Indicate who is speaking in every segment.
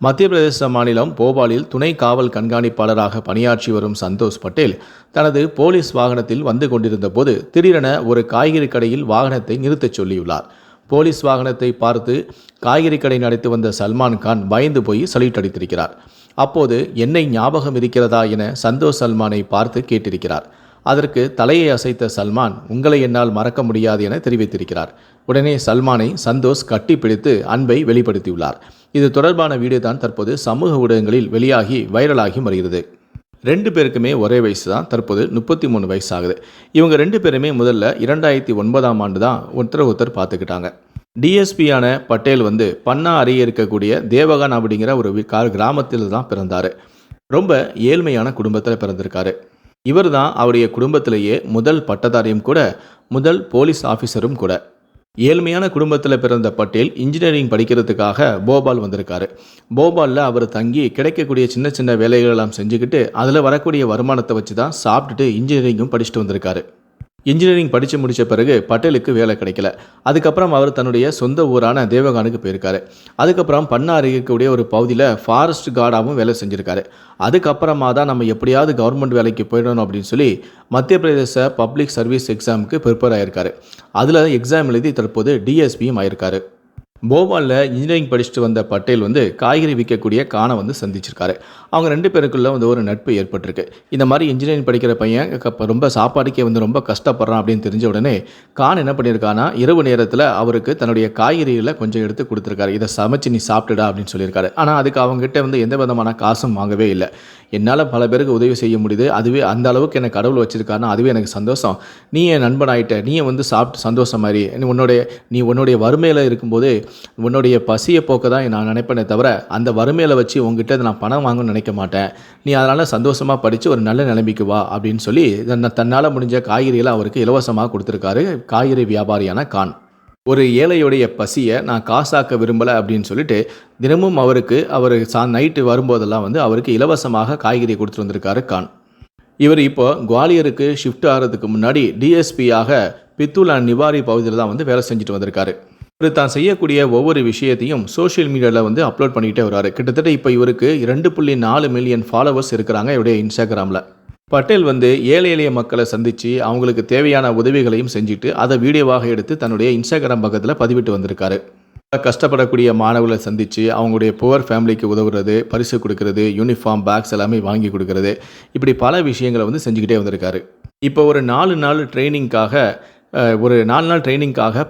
Speaker 1: மத்திய பிரதேச மாநிலம் போபாலில் துணை காவல் கண்காணிப்பாளராக பணியாற்றி வரும் சந்தோஷ் பட்டேல் தனது போலீஸ் வாகனத்தில் வந்து கொண்டிருந்த போது திடீரென ஒரு காய்கறி கடையில் வாகனத்தை நிறுத்தச் சொல்லியுள்ளார். போலீஸ் வாகனத்தை பார்த்து காய்கறி கடை நடத்தி வந்த சல்மான் கான் பயந்து போய் சல்யூட் அடித்திருக்கிறார். அப்போது என்னை ஞாபகம் இருக்கிறதா என சந்தோஷ் சல்மானை பார்த்து கேட்டிருக்கிறார். அதற்கு தலையை அசைத்த சல்மான் உங்களை என்னால் மறக்க முடியாது என தெரிவித்திருக்கிறார். உடனே சல்மானை சந்தோஷ் கட்டிப்பிடித்து அன்பை வெளிப்படுத்தியுள்ளார். இது தொடர்பான வீடியோ தான் தற்போது சமூக ஊடகங்களில் வெளியாகி வைரலாகி வருகிறது. 2 பேருக்குமே ஒரே வயசு தான். தற்போது 33 வயசு ஆகுது. இவங்க 2 பேருமே முதல்ல 2009ஆம் ஆண்டு தான் ஒருத்தர் பார்த்துக்கிட்டாங்க. டிஎஸ்பியான பட்டேல் பன்னா அருகே இருக்கக்கூடிய தேவகான் அப்படிங்கிற ஒரு கிராமத்தில் தான் பிறந்தார். ரொம்ப ஏழ்மையான குடும்பத்தில் பிறந்திருக்காரு. இவர் தான் அவருடைய குடும்பத்திலேயே முதல் பட்டதாரியும் கூட, முதல் போலீஸ் ஆஃபீஸரும் கூட. ஏழ்மையான குடும்பத்தில் பிறந்த பட்டேல் இன்ஜினியரிங் படிக்கிறதுக்காக போபால் வந்திருக்காரு. போபாலில் அவர் தங்கி கிடைக்கக்கூடிய சின்ன சின்ன வேலைகளெல்லாம் செஞ்சுக்கிட்டு அதில் வரக்கூடிய வருமானத்தை வச்சு தான் சாப்பிட்டுட்டு இன்ஜினியரிங்கும் படிச்சுட்டு வந்திருக்காரு. இன்ஜினியரிங் படித்து முடித்த பிறகு பட்டேலுக்கு வேலை கிடைக்கல. அதுக்கப்புறம் அவர் தன்னுடைய சொந்த ஊரான தேவகானுக்கு போயிருக்காரு. அதுக்கப்புறம் பன்னா இருக்கக்கூடிய ஒரு பகுதியில் ஃபாரஸ்ட் கார்டாகவும் வேலை செஞ்சுருக்காரு. அதுக்கப்புறமா தான் நம்ம எப்படியாவது கவர்மெண்ட் வேலைக்கு போயிடணும் அப்படின்னு சொல்லி மத்திய பிரதேச பப்ளிக் சர்வீஸ் எக்ஸாமுக்கு ப்ரிப்பேர் ஆகியிருக்காரு. அதில் எக்ஸாம் எழுதி தற்போது டிஎஸ்பியும் ஆயிருக்காரு. போபாலில் இன்ஜினியரிங் படிச்சுட்டு வந்த பட்டேல் காய்கறி விற்கக்கூடிய கானை சந்திச்சிருக்காரு. அவங்க 2 பேருக்குள்ள ஒரு நட்பு ஏற்பட்டிருக்கு. இந்த மாதிரி இன்ஜினியரிங் படிக்கிற பையன் ரொம்ப சாப்பாடுக்கே ரொம்ப கஷ்டப்படுறான் அப்படின்னு தெரிஞ்ச உடனே கான் என்ன பண்ணியிருக்கானா, இரவு நேரத்தில் அவருக்கு தன்னுடைய காய்கறிகளை கொஞ்சம் எடுத்து கொடுத்துருக்காரு. இதை சமைச்சு நீ சாப்பிட்டுடா அப்படின்னு சொல்லியிருக்காரு. ஆனால் அதுக்கு அவங்ககிட்ட எந்த விதமான காசும் வாங்கவே இல்லை. என்னால் பல பேருக்கு உதவி செய்ய முடியுது, அதுவே அந்த அளவுக்கு என்னை கடவுள் வச்சிருக்காருன்னா அதுவே எனக்கு சந்தோஷம். நீ என் நண்பன் ஆகிட்ட, நீ சாப்பிட்டு சந்தோஷம் மாதிரி நீ உன்னுடைய வறுமையில் இருக்கும்போது உன்னுடைய பசியை போக்க தான் நான் நினைப்பேனே தவிர அந்த வறுமையில் வச்சு உங்ககிட்ட நான் பணம் வாங்கணும்னு நினைக்க மாட்டேன். நீ அதனால் சந்தோஷமாக படித்து ஒரு நல்ல நிலைமைக்கு வா அப்படின்னு சொல்லி தன்னால் முடிஞ்ச காய்கறிகளை அவருக்கு இலவசமாக கொடுத்துருக்காரு காய்கறி வியாபாரியான கான். ஒரு ஏழையுடைய பசியை நான் காசாக்க விரும்பலை அப்படின்னு சொல்லிட்டு தினமும் அவர் நைட்டு வரும்போதெல்லாம் அவருக்கு இலவசமாக காய்கறி கொடுத்துட்டு வந்திருக்காரு கான். இவர் இப்போ குவாலியருக்கு ஷிஃப்ட் ஆகிறதுக்கு முன்னாடி டிஎஸ்பியாக பித்துலா நிவாரி பகுதியில் தான் வேலை செஞ்சுட்டு வந்திருக்காரு. இவர் தான் செய்யக்கூடிய ஒவ்வொரு விஷயத்தையும் சோஷியல் மீடியாவில் அப்லோட் பண்ணிக்கிட்டே வர்றாரு. கிட்டத்தட்ட இப்போ இவருக்கு 2.4 மில்லியன் ஃபாலோவர்ஸ் இருக்கிறாங்க இவருடைய இன்ஸ்டாகிராமில். பட்டேல் ஏழை எளிய மக்களை சந்தித்து அவங்களுக்கு தேவையான உதவிகளையும் செஞ்சுட்டு அதை வீடியோவாக எடுத்து தன்னுடைய இன்ஸ்டாகிராம் பக்கத்தில் பதிவிட்டு வந்திருக்காரு. கஷ்டப்படக்கூடிய மாணவர்களை சந்தித்து அவங்களுடைய புவர் ஃபேமிலிக்கு உதவுறது, பரிசு கொடுக்கறது, யூனிஃபார்ம், பேக்ஸ் எல்லாமே வாங்கி கொடுக்கறது, இப்படி பல விஷயங்களை செஞ்சுக்கிட்டே வந்திருக்காரு. இப்போ ஒரு 4 நாள் ட்ரைனிங்காக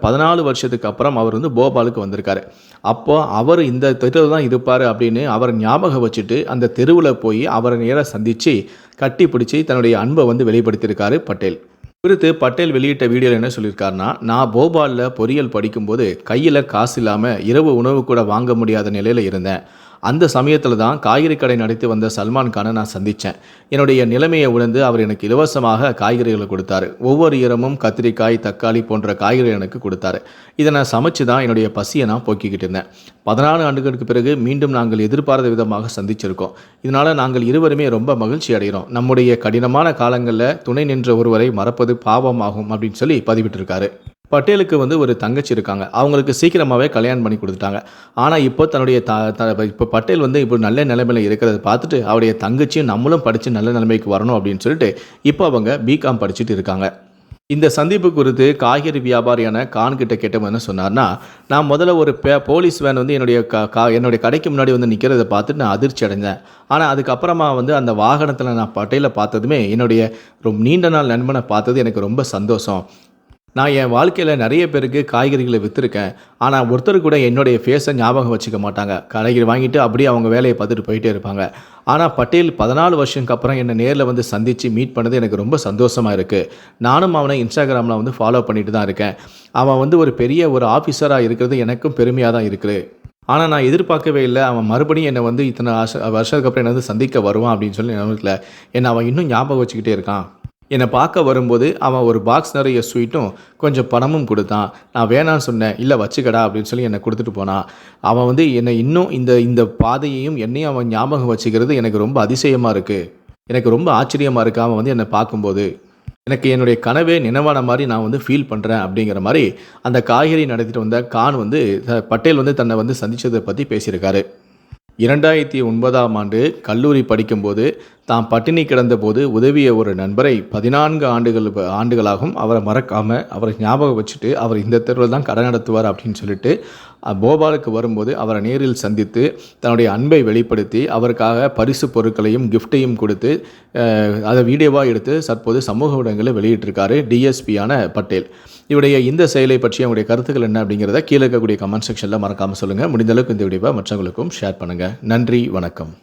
Speaker 1: 14 வருஷத்துக்கு அப்புறம் அவர் போபாலுக்கு வந்திருக்காரு. அப்போது அவர் இந்த தெருவில் தான் இருப்பார் அப்படின்னு அவர் ஞாபகம் வச்சுட்டு அந்த தெருவில் போய் அவரை நேராக சந்தித்து கட்டி பிடிச்சி தன்னுடைய அன்பை வெளிப்படுத்தியிருக்காரு பட்டேல். குறித்து பட்டேல் வெளியிட்ட வீடியோவில் என்ன சொல்லியிருக்காருன்னா, நான் போபாலில் பொறியியல் படிக்கும்போது கையில் காசு இல்லாமல் இரவு உணவு கூட வாங்க முடியாத நிலையில் இருந்தேன். அந்த சமயத்தில் தான் காய்கறி கடை நடத்தி வந்த சல்மான் கானை நான் சந்தித்தேன். என்னுடைய நிலைமையை உணர்ந்து அவர் எனக்கு இலவசமாக காய்கறிகளை கொடுத்தாரு. ஒவ்வொரு இரமும் கத்திரிக்காய், தக்காளி போன்ற காய்கறிகள் எனக்கு கொடுத்தாரு. இதை நான் சமைச்சு தான் என்னுடைய பசியை நான் போக்கிக்கிட்டு இருந்தேன். 14 ஆண்டுகளுக்கு பிறகு மீண்டும் நாங்கள் எதிர்பாராத விதமாக சந்திச்சிருக்கோம். இதனால் நாங்கள் இருவருமே ரொம்ப மகிழ்ச்சி அடைகிறோம். நம்முடைய கடினமான காலங்களில் துணை நின்ற ஒருவரை மறப்பது பாவமாகும் அப்படின்னு சொல்லி பதிவிட்டிருக்காரு. பட்டேலுக்கு ஒரு தங்கச்சி இருக்காங்க. அவங்களுக்கு சீக்கிரமாகவே கல்யாணம் பண்ணி கொடுத்துட்டாங்க. ஆனால் இப்போ தன்னுடைய இப்போ பட்டேல் இப்போ நல்ல நிலைமையில் இருக்கிறத பார்த்துட்டு அவருடைய தங்கச்சியும் நம்மளும் படித்து நல்ல நிலைமைக்கு வரணும் அப்படின்னு சொல்லிட்டு இப்போ அவங்க பிகாம் படிச்சுட்டு இருக்காங்க. இந்த சந்திப்பு குறித்து காய்கறி வியாபாரியான கான் கிட்ட கேட்டவங்க என்ன சொன்னார்னா, நான் முதல்ல ஒரு போலீஸ் வேன் என்னுடைய கடைக்கு முன்னாடி நிற்கிறத பார்த்துட்டு நான் அதிர்ச்சி அடைஞ்சேன். ஆனால் அதுக்கப்புறமா அந்த வாகனத்தில் நான் பட்டேலை பார்த்ததுமே என்னுடைய ரொம்ப நீண்ட நாள் நண்பனை பார்த்தது எனக்கு ரொம்ப சந்தோஷம். நான் என் வாழ்க்கையில் நிறைய பேருக்கு காய்கறிகளை விற்றுருக்கேன். ஆனால் ஒருத்தர் கூட என்னுடைய ஃபேஸை ஞாபகம் வச்சுக்க மாட்டாங்க. காய்கறி வாங்கிட்டு அப்படியே அவங்க வேலையை பார்த்துட்டு போயிட்டே இருப்பாங்க. ஆனால் பட்டேல் 14 வருஷத்துக்கு அப்புறம் என்னை நேரில் சந்தித்து மீட் பண்ணது எனக்கு ரொம்ப சந்தோஷமாக இருக்குது. நானும் அவனை இன்ஸ்டாகிராமில் ஃபாலோ பண்ணிட்டு தான் இருக்கேன். அவன் ஒரு பெரிய ஒரு ஆஃபீஸராக இருக்கிறது எனக்கும் பெருமையாக தான் இருக்குது. ஆனால் நான் எதிர்பார்க்கவே இல்லை அவன் மறுபடியும் என்னை இத்தனை வருஷத்துக்கு அப்புறம் என்னை சந்திக்க வருவான் அப்படின்னு சொல்லி நினைக்கல. என்னை அவன் இன்னும் ஞாபகம் வச்சுக்கிட்டே இருக்கான். என்னை பார்க்க வரும்போது அவன் ஒரு பாக்ஸ் நிறைய ஸ்வீட்டும் கொஞ்சம் பணமும் கொடுத்தான். நான் வேணான்னு சொன்னேன். இல்லை வச்சுக்கடா அப்படின்னு சொல்லி என்னை கொடுத்துட்டு போனான். அவன் என்னை இன்னும் இந்த பாதையையும் என்னையும் அவன் ஞாபகம் வச்சுக்கிறது எனக்கு ரொம்ப அதிசயமாக இருக்குது. எனக்கு ரொம்ப ஆச்சரியமாக இருக்குது. அவன் என்னை பார்க்கும்போது எனக்கு என்னுடைய கனவே நினைவான மாதிரி நான் ஃபீல் பண்ணுறேன் அப்படிங்கிற மாதிரி அந்த காய்கறி நடத்திட்டு வந்த கான் பட்டேல் தன்னை சந்தித்ததை பற்றி பேசியிருக்காரு. 2009ஆம் ஆண்டு கல்லூரி படிக்கும்போது தாம் பட்டினி கிடந்தபோது உதவிய ஒரு நண்பரை 14 ஆண்டுகளாகவும் அவரை மறக்காமல் அவரை ஞாபகம் வச்சுட்டு அவர் இந்த தெருவில் தான் கடை நடத்துவார் அப்படின்னு சொல்லிட்டு போபாலுக்கு வரும்போது அவரை நேரில் சந்தித்து தன்னுடைய அன்பை வெளிப்படுத்தி அவருக்காக பரிசு பொருட்களையும் கிஃப்டையும் கொடுத்து அதை வீடியோவாக எடுத்து தற்போது சமூக ஊடகங்களில் வெளியிட்டிருக்காரு டிஎஸ்பியான பட்டேல். இவருடைய இந்த செயலை பற்றி அவங்களுடைய கருத்துக்கள் என்ன அப்படிங்கிறத கீழே இருக்கக்கூடிய கமெண்ட் செக்ஷனில் மறக்காமல் சொல்லுங்கள். முடிந்த அளவுக்கு இந்த வீடியோவை மற்றவங்களுக்கும் ஷேர் பண்ணுங்கள். நன்றி, வணக்கம்.